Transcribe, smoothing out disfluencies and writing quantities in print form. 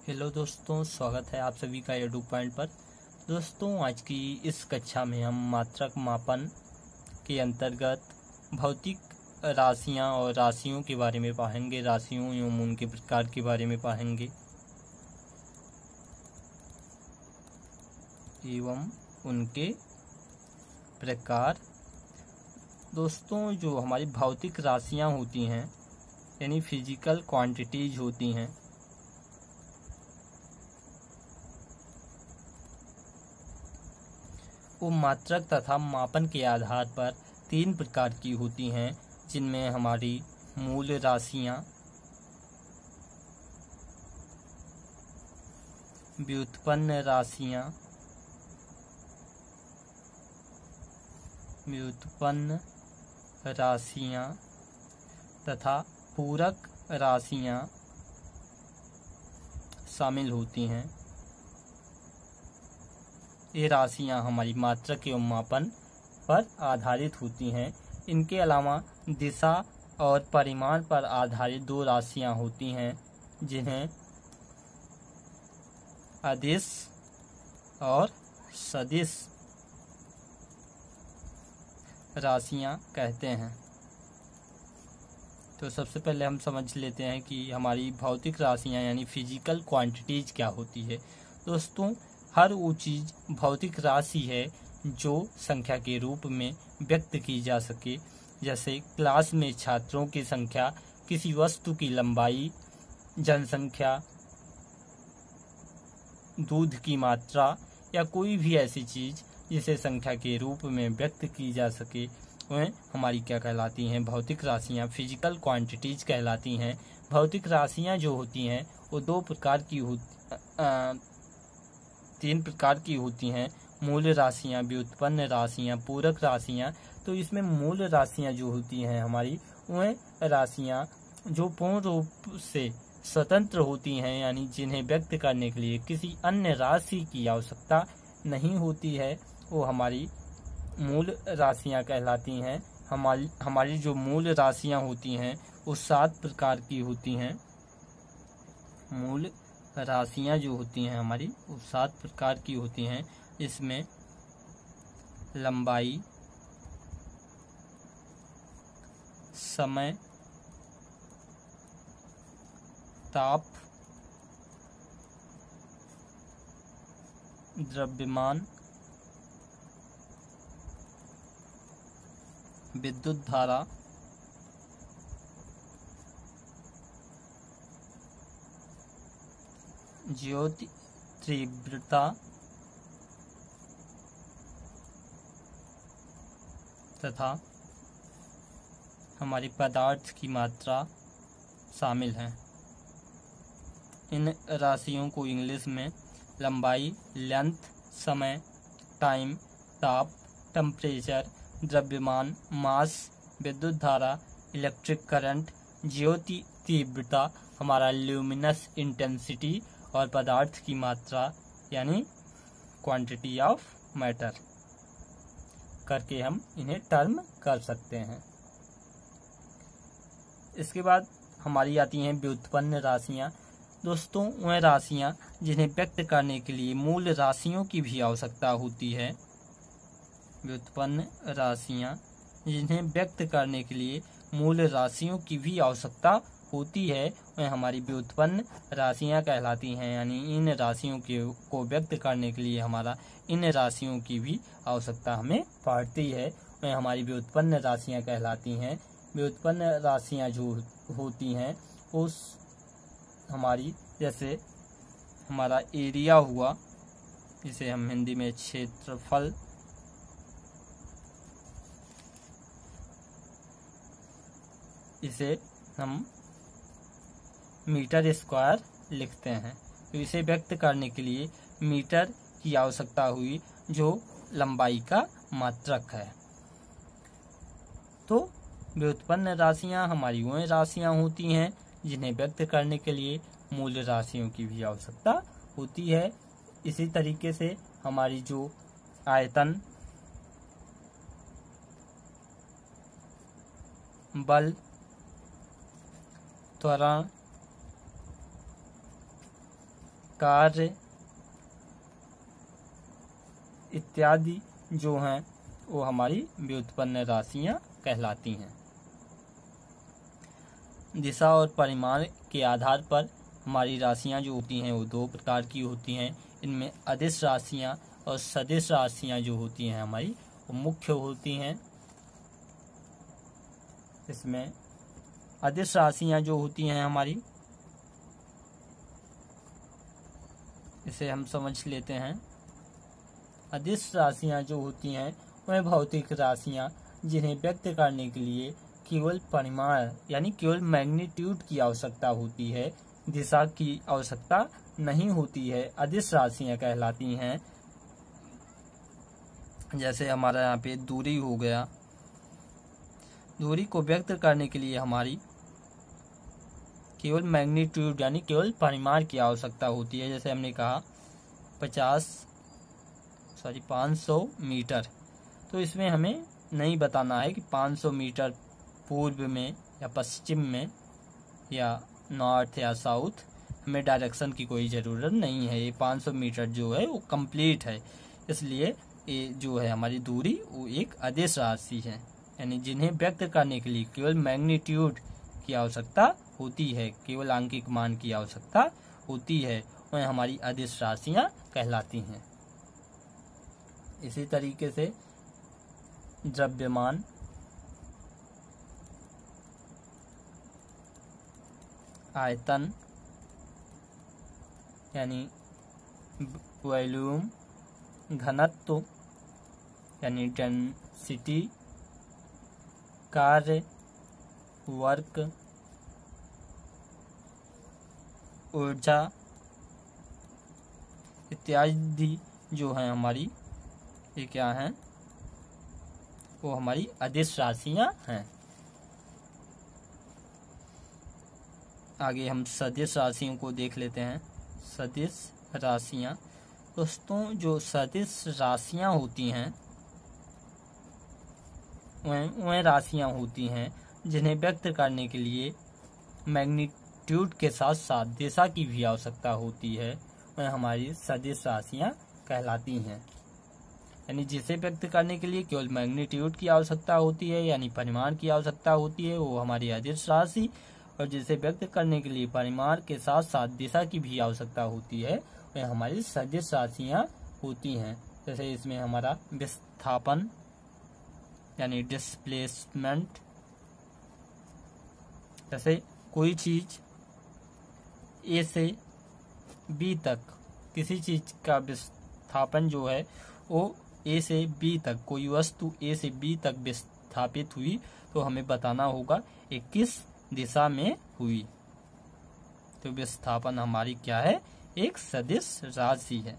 Hello दोस्तों, स्वागत है आप सभी का यूट्यूब पॉइंट पर। दोस्तों, आज की इस कक्षा में हम मात्रक मापन के अंतर्गत भौतिक राशियां और राशियों के बारे में पढ़ेंगे। राशियों एवं उनके प्रकार के बारे में पढ़ेंगे एवं उनके प्रकार। दोस्तों, जो हमारी भौतिक राशियां होती हैं यानी फिजिकल क्वांटिटीज होती हैं, वो मात्रक तथा मापन के आधार पर 3 प्रकार की होती हैं, जिनमें हमारी मूल राशियां, व्युत्पन्न राशियां तथा पूरक राशियां शामिल होती हैं। ये राशियां हमारी मात्रक एवं मापन पर आधारित होती हैं। इनके अलावा दिशा और परिमाण पर आधारित 2 राशियां होती हैं, जिन्हें अदिश और सदिश राशियां कहते हैं। तो सबसे पहले हम समझ लेते हैं कि हमारी भौतिक राशियां यानी फिजिकल क्वांटिटीज क्या होती है। दोस्तों, हर वो चीज भौतिक राशि है जो संख्या के रूप में व्यक्त की जा सके। जैसे क्लास में छात्रों की संख्या, किसी वस्तु की लंबाई, जनसंख्या, दूध की मात्रा या कोई भी ऐसी चीज जिसे संख्या के रूप में व्यक्त की जा सके, वह हमारी क्या कहलाती हैं? भौतिक राशियां, फिजिकल क्वांटिटीज कहलाती हैं। भौतिक राशियां जो होती हैं वो 3 प्रकार की होती हैं। मूल राशियां, व्युत्पन्न राशियां, पूरक राशियां। तो इसमें मूल राशियां जो होती हैं हमारी, वह राशियां जो पूर्ण रूप से स्वतंत्र होती हैं, यानी जिन्हें व्यक्त करने के लिए किसी अन्य राशि की आवश्यकता नहीं होती है, वो हमारी मूल राशियां कहलाती हैं। हमारी जो मूल राशियां होती हैं वो 7 प्रकार की होती हैं। मूल राशियां जो होती हैं हमारी, वो 7 प्रकार की होती हैं। इसमें लंबाई, समय, ताप, द्रव्यमान, विद्युत धारा, ज्योति तीव्रता तथा हमारी पदार्थ की मात्रा शामिल है। इन राशियों को इंग्लिश में लंबाई, लेंथ, समय, टाइम, ताप, टेम्परेचर, द्रव्यमान, मास, विद्युत धारा, इलेक्ट्रिक करंट, ज्योति तीव्रता, हमारा ल्यूमिनस इंटेंसिटी और पदार्थ की मात्रा यानी क्वांटिटी ऑफ मैटर करके हम इन्हें टर्म कर सकते हैं। इसके बाद हमारी आती हैं व्युत्पन्न राशियां। दोस्तों, वह राशियां जिन्हें व्यक्त करने के लिए मूल राशियों की भी आवश्यकता होती है। व्युत्पन्न राशियां जिन्हें व्यक्त करने के लिए मूल राशियों की भी आवश्यकता होती है, वह हमारी व्युत्पन्न राशियां कहलाती हैं। यानी इन राशियों को व्यक्त करने के लिए हमारा इन राशियों की भी आवश्यकता हमें पड़ती है, वह हमारी व्युत्पन्न राशियां कहलाती हैं। व्युत्पन्न राशियां जो होती हैं उस हमारी, जैसे हमारा एरिया हुआ, जिसे हम हिंदी में क्षेत्रफल, इसे हम मीटर स्क्वायर लिखते हैं। तो इसे व्यक्त करने के लिए मीटर की आवश्यकता हुई, जो लंबाई का मात्रक है। तो व्युत्पन्न राशियां हमारी वह राशियां होती हैं जिन्हें व्यक्त करने के लिए मूल राशियों की भी आवश्यकता होती है। इसी तरीके से हमारी जो आयतन, बल, त्वरण, कार्य इत्यादि जो हैं वो हमारी व्युत्पन्न राशियां कहलाती हैं। दिशा और परिमाण के आधार पर हमारी राशियां जो होती हैं वो दो प्रकार की होती हैं। इनमें अदिश राशियां और सदिश राशियां जो होती हैं हमारी वो मुख्य होती हैं। इसमें अदिश राशियां जो होती हैं हमारी, इसे हम समझ लेते हैं। अदिश राशियां जो होती हैं वह भौतिक राशियां जिन्हें व्यक्त करने के लिए केवल परिमाण यानी केवल मैग्नीट्यूड की आवश्यकता होती है, दिशा की आवश्यकता नहीं होती है, अदिश राशियां कहलाती हैं। जैसे हमारा यहाँ पे दूरी हो गया, दूरी को व्यक्त करने के लिए हमारी केवल मैग्नीट्यूड यानी केवल परिमाण की आवश्यकता होती है। जैसे हमने कहा 500 मीटर, तो इसमें हमें नहीं बताना है कि 500 मीटर पूर्व में या पश्चिम में या नॉर्थ या साउथ, हमें डायरेक्शन की कोई ज़रूरत नहीं है। ये 500 मीटर जो है वो कंप्लीट है, इसलिए ये जो है हमारी दूरी वो एक अदिश राशि है, यानी जिन्हें व्यक्त करने के लिए केवल मैग्नीट्यूड की आवश्यकता होती है, केवल आंकिक मान की आवश्यकता होती है, वह हमारी अदिश राशियां कहलाती हैं। इसी तरीके से द्रव्यमान, आयतन यानी वॉल्यूम, घनत्व यानी डेंसिटी, कार्य, वर्क, ऊर्जा इत्यादि जो है हमारी, ये क्या हैं, वो हमारी अदिश राशियां हैं। आगे हम सदिश राशियों को देख लेते हैं। सदिश राशियां, दोस्तों जो सदिश राशियां होती हैं वह राशियां होती हैं जिन्हें व्यक्त करने के लिए मैग्नीट्यूड के साथ साथ दिशा की भी आवश्यकता होती है, वह हमारी सदिश राशियां कहलाती हैं। यानी जिसे व्यक्त करने के लिए केवल मैग्नीट्यूड की आवश्यकता होती है यानी परिमाण की आवश्यकता होती है, वो हमारी अदिश राशि, और जिसे व्यक्त करने के लिए परिमाण के साथ साथ दिशा की भी आवश्यकता होती है, वह हमारी सदिश राशियां होती हैं। जैसे इसमें हमारा विस्थापन यानी डिस्प्लेसमेंट, जैसे कोई चीज ए से बी तक, किसी चीज का विस्थापन जो है वो ए से बी तक, कोई वस्तु ए से बी तक विस्थापित हुई तो हमें बताना होगा ये किस दिशा में हुई। तो विस्थापन हमारी क्या है, एक सदिश राशि है।